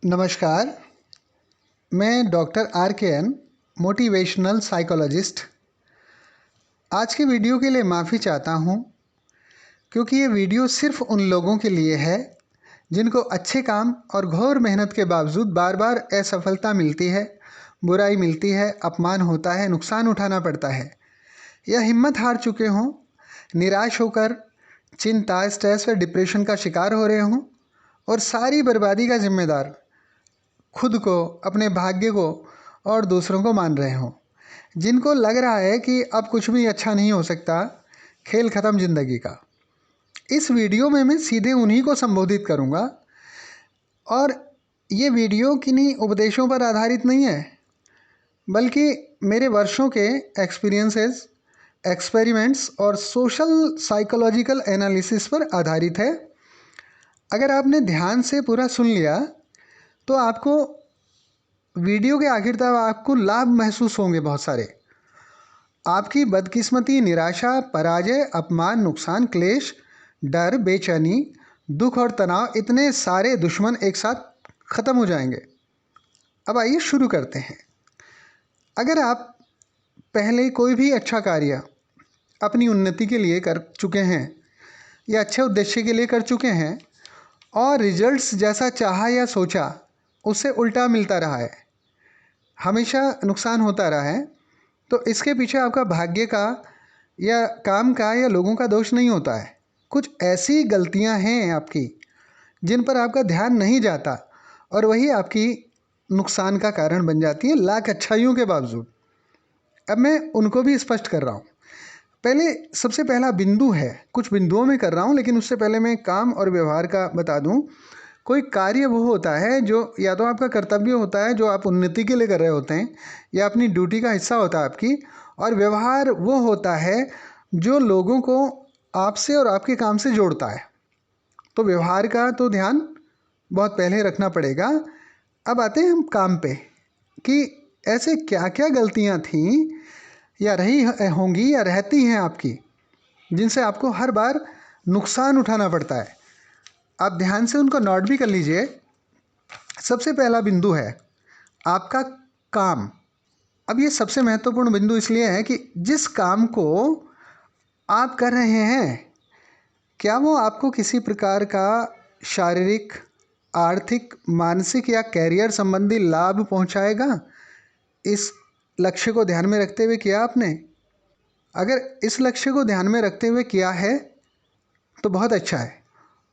नमस्कार। मैं doctor R के एन, मोटिवेशनल साइकोलॉजिस्ट। आज के वीडियो के लिए माफ़ी चाहता हूँ, क्योंकि ये वीडियो सिर्फ़ उन लोगों के लिए है जिनको अच्छे काम और घोर मेहनत के बावजूद बार बार असफलता मिलती है, बुराई मिलती है, अपमान होता है, नुकसान उठाना पड़ता है, या हिम्मत हार चुके हों, निराश होकर चिंता, स्ट्रेस और डिप्रेशन का शिकार हो रहे हों और सारी बर्बादी का जिम्मेदार खुद को, अपने भाग्य को और दूसरों को मान रहे हों। जिनको लग रहा है कि अब कुछ भी अच्छा नहीं हो सकता, खेल ख़त्म ज़िंदगी का। इस वीडियो में मैं सीधे उन्हीं को संबोधित करूंगा और ये वीडियो किन्हीं उपदेशों पर आधारित नहीं है, बल्कि मेरे वर्षों के एक्सपीरियंसेस, एक्सपेरिमेंट्स और सोशल साइकोलॉजिकल एनालिसिस पर आधारित है। अगर आपने ध्यान से पूरा सुन लिया तो आपको वीडियो के आखिर तक आपको लाभ महसूस होंगे बहुत सारे। आपकी बदकिस्मती, निराशा, पराजय, अपमान, नुकसान, क्लेश, डर, बेचैनी, दुख और तनाव, इतने सारे दुश्मन एक साथ ख़त्म हो जाएंगे। अब आइए शुरू करते हैं। अगर आप पहले कोई भी अच्छा कार्य अपनी उन्नति के लिए कर चुके हैं या अच्छे उद्देश्य के लिए कर चुके हैं और रिजल्ट्स जैसा चाहा या सोचा उससे उल्टा मिलता रहा है, हमेशा नुकसान होता रहा है, तो इसके पीछे आपका भाग्य का या काम का या लोगों का दोष नहीं होता है। कुछ ऐसी गलतियां हैं आपकी जिन पर आपका ध्यान नहीं जाता और वही आपकी नुकसान का कारण बन जाती है, लाख अच्छाइयों के बावजूद। अब मैं उनको भी स्पष्ट कर रहा हूँ। पहले सबसे पहला बिंदु है, कुछ बिंदुओं में कर रहा हूँ, लेकिन उससे पहले मैं काम और व्यवहार का बता दूँ। कोई कार्य वो होता है जो या तो आपका कर्तव्य होता है, जो आप उन्नति के लिए कर रहे होते हैं, या अपनी ड्यूटी का हिस्सा होता है आपकी, और व्यवहार वो होता है जो लोगों को आपसे और आपके काम से जोड़ता है। तो व्यवहार का तो ध्यान बहुत पहले रखना पड़ेगा। अब आते हैं हम काम पे, कि ऐसे क्या क्या गलतियां थीं या रही होंगी या रहती हैं आपकी, जिनसे आपको हर बार नुकसान उठाना पड़ता है। आप ध्यान से उनको नोट भी कर लीजिए। सबसे पहला बिंदु है आपका काम। अब ये सबसे महत्वपूर्ण बिंदु इसलिए है कि जिस काम को आप कर रहे हैं, क्या वो आपको किसी प्रकार का शारीरिक, आर्थिक, मानसिक या कैरियर संबंधी लाभ पहुंचाएगा? इस लक्ष्य को ध्यान में रखते हुए किया आपने? अगर इस लक्ष्य को ध्यान में रखते हुए किया है तो बहुत अच्छा है।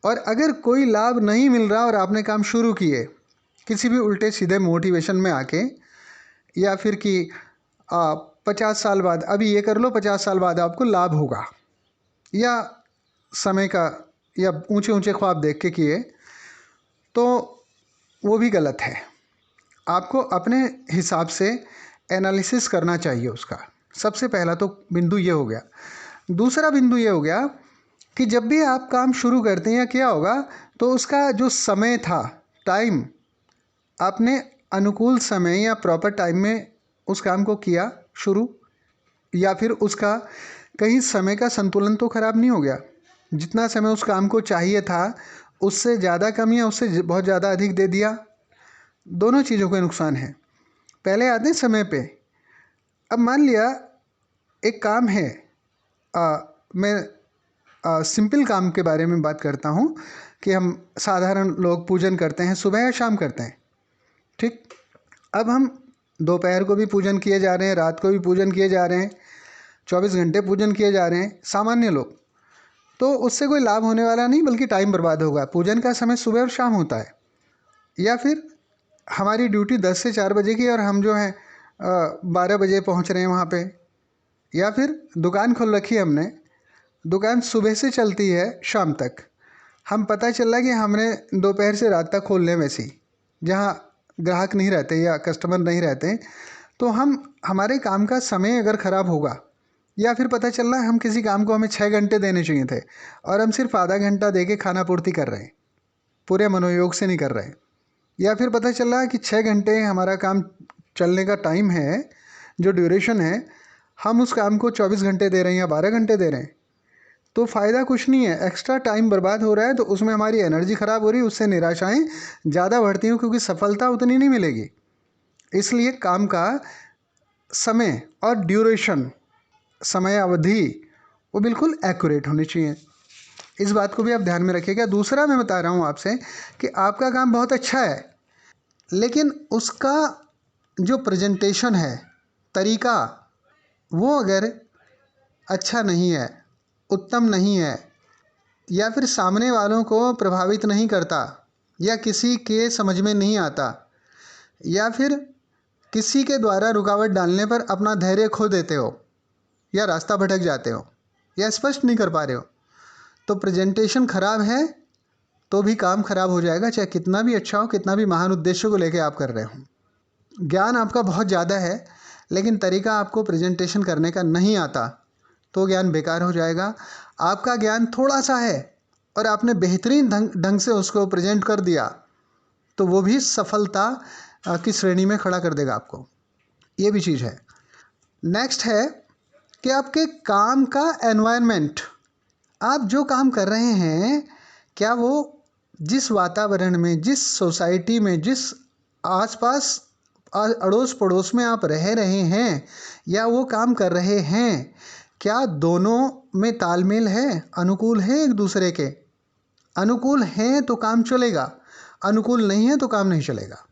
और अगर कोई लाभ नहीं मिल रहा और आपने काम शुरू किए किसी भी उल्टे सीधे मोटिवेशन में आके, या फिर कि 50 साल बाद अभी ये कर लो, 50 साल बाद आपको लाभ होगा, या समय का या ऊंचे ऊंचे ख्वाब देख के किए, तो वो भी गलत है। आपको अपने हिसाब से एनालिसिस करना चाहिए उसका। सबसे पहला तो बिंदु ये हो गया। दूसरा बिंदु ये हो गया कि जब भी आप काम शुरू करते हैं या क्या होगा, तो उसका जो समय था, टाइम, आपने अनुकूल समय या प्रॉपर टाइम में उस काम को किया शुरू, या फिर उसका कहीं समय का संतुलन तो खराब नहीं हो गया? जितना समय उस काम को चाहिए था उससे ज़्यादा कम या उससे बहुत ज़्यादा अधिक दे दिया? दोनों चीज़ों का नुकसान है। पहले आते हैं समय पे। अब मान लिया एक काम है, मैं सिंपल काम के बारे में बात करता हूँ कि हम साधारण लोग पूजन करते हैं, सुबह या शाम करते हैं, ठीक? अब हम दोपहर को भी पूजन किए जा रहे हैं, रात को भी पूजन किए जा रहे हैं, 24 घंटे पूजन किए जा रहे हैं सामान्य लोग, तो उससे कोई लाभ होने वाला नहीं, बल्कि टाइम बर्बाद होगा। पूजन का समय सुबह और शाम होता है। या फिर हमारी ड्यूटी 10 से 4 बजे की और हम जो है 12 बजे पहुंच रहे हैं वहाँ पे। या फिर दुकान खोल रखी है हमने, दुकान सुबह से चलती है शाम तक, हम पता चला कि हमने दोपहर से रात तक खोलने में सी, जहाँ ग्राहक नहीं रहते या कस्टमर नहीं रहते, तो हमारे काम का समय अगर ख़राब होगा, या फिर पता चल रहा है हम किसी काम को हमें 6 घंटे देने चाहिए थे और हम सिर्फ आधा घंटा दे के खाना पूर्ति कर रहे हैं, पूरे मनोयोग से नहीं कर रहे। या फिर पता चल रहा है कि 6 घंटे हमारा काम चलने का टाइम है, जो ड्यूरेशन है, हम उस काम को 24 घंटे दे रहे हैं या 12 घंटे दे रहे हैं, तो फ़ायदा कुछ नहीं है, एक्स्ट्रा टाइम बर्बाद हो रहा है, तो उसमें हमारी एनर्जी ख़राब हो रही है, उससे निराशाएं ज़्यादा बढ़ती हैं क्योंकि सफलता उतनी नहीं मिलेगी। इसलिए काम का समय और ड्यूरेशन, समय अवधि, वो बिल्कुल एक्यूरेट होनी चाहिए। इस बात को भी आप ध्यान में रखिएगा। दूसरा मैं बता रहा हूँ आपसे कि आपका काम बहुत अच्छा है, लेकिन उसका जो प्रेजेंटेशन है, तरीका, वो अगर अच्छा नहीं है, उत्तम नहीं है, या फिर सामने वालों को प्रभावित नहीं करता, या किसी के समझ में नहीं आता, या फिर किसी के द्वारा रुकावट डालने पर अपना धैर्य खो देते हो, या रास्ता भटक जाते हो, या स्पष्ट नहीं कर पा रहे हो, तो प्रेजेंटेशन खराब है तो भी काम खराब हो जाएगा, चाहे कितना भी अच्छा हो, कितना भी महान उद्देश्य को लेकर आप कर रहे हो। ज्ञान आपका बहुत ज़्यादा है, लेकिन तरीका आपको प्रेजेंटेशन करने का नहीं आता, तो ज्ञान बेकार हो जाएगा। आपका ज्ञान थोड़ा सा है और आपने बेहतरीन ढंग से उसको प्रेजेंट कर दिया, तो वो भी सफलता की श्रेणी में खड़ा कर देगा आपको। ये भी चीज़ है। नेक्स्ट है कि आपके काम का एनवायरनमेंट, आप जो काम कर रहे हैं, क्या वो जिस वातावरण में, जिस सोसाइटी में, जिस आसपास अड़ोस पड़ोस में आप रह रहे हैं या वो काम कर रहे हैं, क्या दोनों में तालमेल है, अनुकूल है एक दूसरे के? अनुकूल हैं तो काम चलेगा, अनुकूल नहीं है तो काम नहीं चलेगा।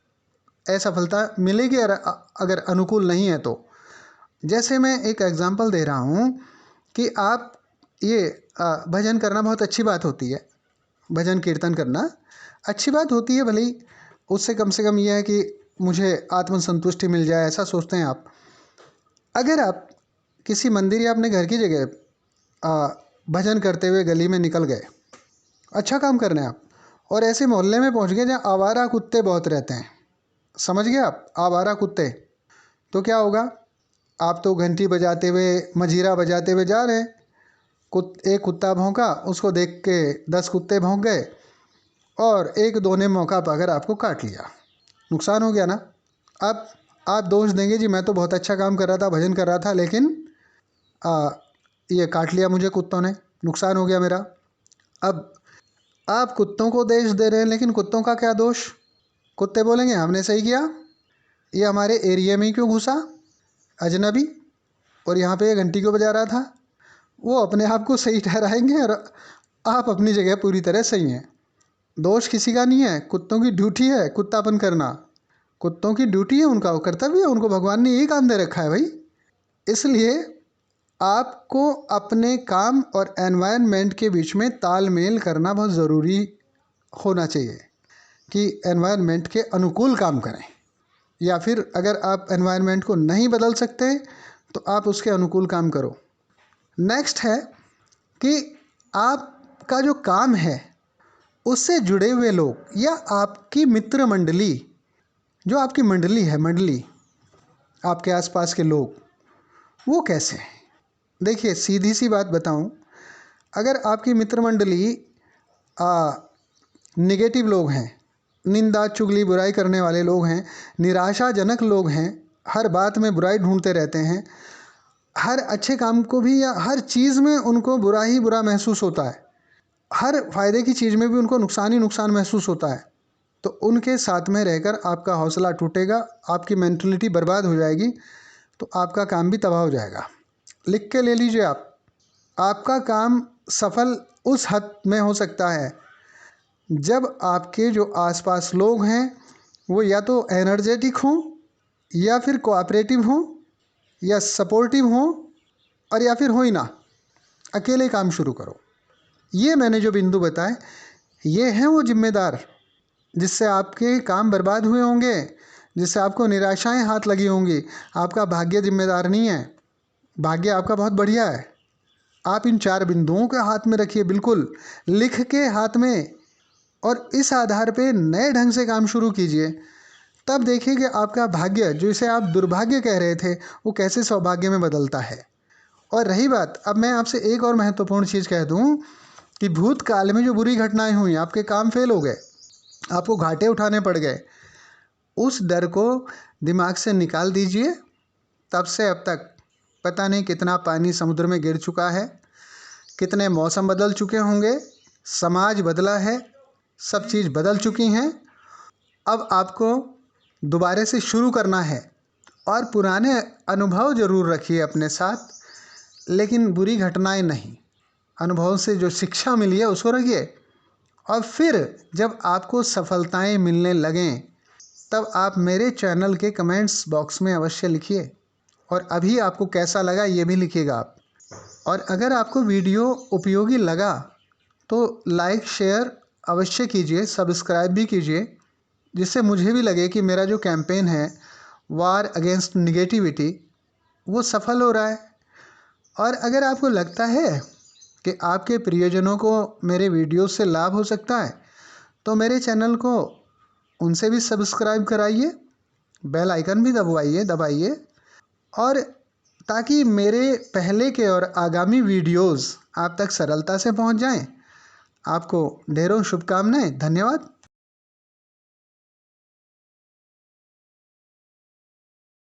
असफलता मिलेगी अगर अनुकूल नहीं है तो। जैसे मैं एक एग्जांपल दे रहा हूँ कि आप ये भजन करना बहुत अच्छी बात होती है, भजन कीर्तन करना अच्छी बात होती है, भले ही उससे कम से कम ये है कि मुझे आत्मसंतुष्टि मिल जाए, ऐसा सोचते हैं आप। अगर आप किसी मंदिर या अपने घर की जगह भजन करते हुए गली में निकल गए, अच्छा काम कर रहे हैं आप, और ऐसे मोहल्ले में पहुंच गए जहाँ आवारा कुत्ते बहुत रहते हैं, समझ गए आप, आवारा कुत्ते, तो क्या होगा? आप तो घंटी बजाते हुए, मजीरा बजाते हुए जा रहे हैं, एक कुत्ता भौंका, उसको देख के 10 कुत्ते भौंक गए और एक दो ने मौका पाकर आपको काट लिया, नुकसान हो गया ना। अब आप दोष देंगे जी मैं तो बहुत अच्छा काम कर रहा था, भजन कर रहा था, लेकिन ये काट लिया मुझे कुत्तों ने, नुकसान हो गया मेरा। अब आप कुत्तों को दोष दे रहे हैं, लेकिन कुत्तों का क्या दोष? कुत्ते बोलेंगे हमने सही किया, ये हमारे एरिया में ही क्यों घुसा, अजनबी, और यहाँ पे ये घंटी क्यों बजा रहा था। वो अपने आप को सही ठहराएंगे और आप अपनी जगह पूरी तरह सही हैं। दोष किसी का नहीं है, कुत्तों की ड्यूटी है कुत्तापन करना, कुत्तों की ड्यूटी है, उनका वो कर्तव्य है, उनको भगवान ने यही काम दे रखा है भाई। इसलिए आपको अपने काम और एनवायरनमेंट के बीच में तालमेल करना बहुत ज़रूरी होना चाहिए कि एनवायरनमेंट के अनुकूल काम करें, या फिर अगर आप एनवायरनमेंट को नहीं बदल सकते तो आप उसके अनुकूल काम करो। नेक्स्ट है कि आपका जो काम है उससे जुड़े हुए लोग या आपकी मित्र मंडली, जो आपकी मंडली है, मंडली आपके आसपास के लोग, वो कैसे हैं? देखिए सीधी सी बात बताऊं, अगर आपकी मित्र मंडली नेगेटिव लोग हैं, निंदा चुगली बुराई करने वाले लोग हैं, निराशाजनक लोग हैं, हर बात में बुराई ढूंढते रहते हैं, हर अच्छे काम को भी या हर चीज़ में उनको बुरा ही बुरा महसूस होता है, हर फायदे की चीज़ में भी उनको नुकसान ही नुकसान महसूस होता है, तो उनके साथ में रहकर आपका हौसला टूटेगा, आपकी मेंटलिटी बर्बाद हो जाएगी, तो आपका काम भी तबाह हो जाएगा। लिख के ले लीजिए आप, आपका काम सफल उस हद में हो सकता है जब आपके जो आसपास लोग हैं वो या तो एनर्जेटिक हों, या फिर कोऑपरेटिव हों, या सपोर्टिव हों, और या फिर हो ही ना, अकेले काम शुरू करो। ये मैंने जो बिंदु बताए, ये हैं वो जिम्मेदार जिससे आपके काम बर्बाद हुए होंगे, जिससे आपको निराशाएं हाथ लगी होंगी। आपका भाग्य जिम्मेदार नहीं है, भाग्य आपका बहुत बढ़िया है। आप इन 4 बिंदुओं के हाथ में रखिए, बिल्कुल लिख के हाथ में, और इस आधार पे नए ढंग से काम शुरू कीजिए। तब देखिए कि आपका भाग्य, जिसे आप दुर्भाग्य कह रहे थे, वो कैसे सौभाग्य में बदलता है। और रही बात, अब मैं आपसे एक और महत्वपूर्ण चीज़ कह दूं कि भूतकाल में जो बुरी घटनाएं हुई, आपके काम फेल हो गए, आपको घाटे उठाने पड़ गए, उस डर को दिमाग से निकाल दीजिए। तब से अब तक पता नहीं कितना पानी समुद्र में गिर चुका है, कितने मौसम बदल चुके होंगे, समाज बदला है, सब चीज़ बदल चुकी हैं। अब आपको दोबारा से शुरू करना है और पुराने अनुभव ज़रूर रखिए अपने साथ, लेकिन बुरी घटनाएं नहीं। अनुभव से जो शिक्षा मिली है उसको रखिए। और फिर जब आपको सफलताएं मिलने लगें तब आप मेरे चैनल के कमेंट्स बॉक्स में अवश्य लिखिए, और अभी आपको कैसा लगा ये भी लिखिएगा आप। और अगर आपको वीडियो उपयोगी लगा तो लाइक शेयर अवश्य कीजिए, सब्सक्राइब भी कीजिए, जिससे मुझे भी लगे कि मेरा जो कैंपेन है वार अगेंस्ट निगेटिविटी वो सफल हो रहा है। और अगर आपको लगता है कि आपके प्रियजनों को मेरे वीडियो से लाभ हो सकता है तो मेरे चैनल को उनसे भी सब्सक्राइब कराइए, बेल आइकन भी दबाइए, और ताकि मेरे पहले के और आगामी वीडियोस आप तक सरलता से पहुंच जाएं। आपको ढेरों शुभकामनाएं। धन्यवाद।